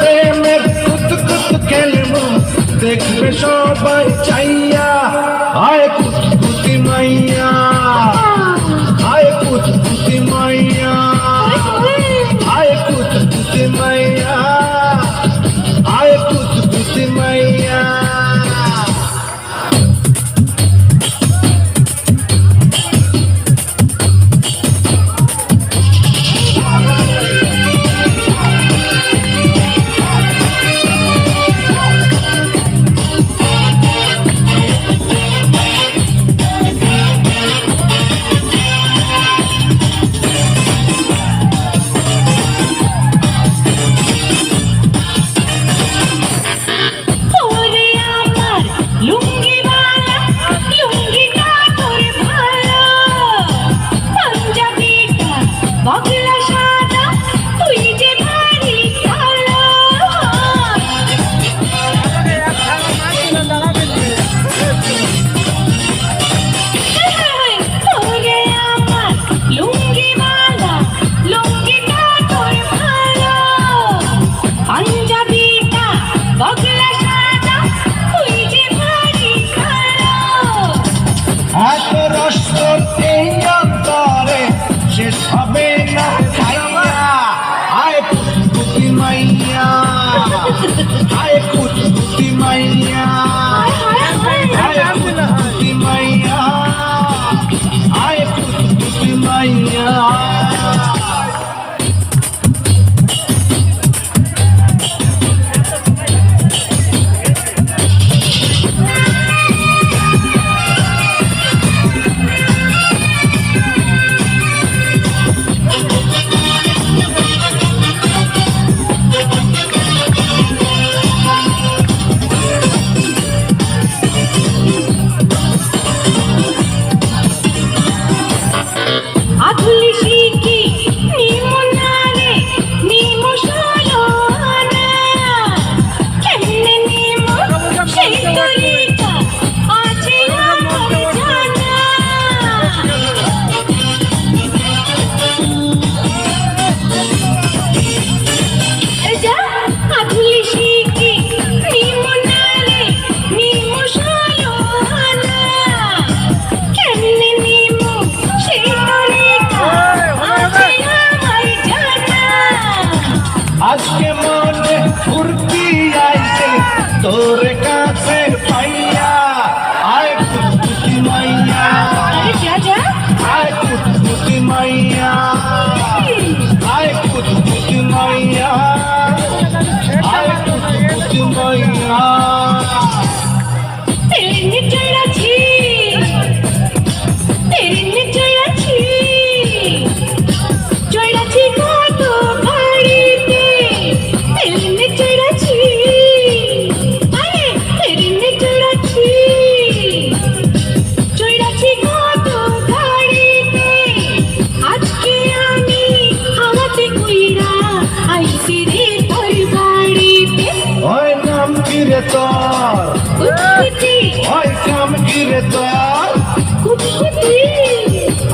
প্রেমের কুত কুত খেলবো দেখবে সবাই চাইয়া আয় কুতকুতি মাইয়া আয় কুতকুতি মাইয়া আয় কুতকুতি মাইয়া আয় কুতকুতি মাইয়া শেষ হবে না খাইয়া আয় কুতকুতি মাইয়া আয় কুতকুতি মাইয়া আয় কুতকুতি মাইয়া আয় কুতকুতি মাইয়া আজকে মনে ফুর্তি আইছে তোর কাছে পাইয়া আয় কুতকুতি মাইয়া আয় কুতকুতি মাইয়া আয় কুতকুতি মাইয়া আয় কুতকুতি মাইয়া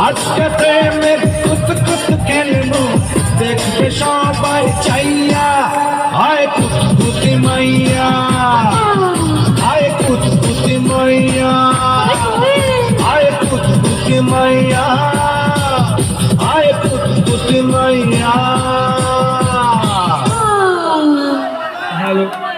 আজকে প্রেমের কুত কুত খেলবো দেখবে সবাই চাইয়া আয় কুতকুতি মাইয়া আয় কুতকুতি মাইয়া আয় কুতকুতি মাইয়া আয় কুতকুতি মাইয়া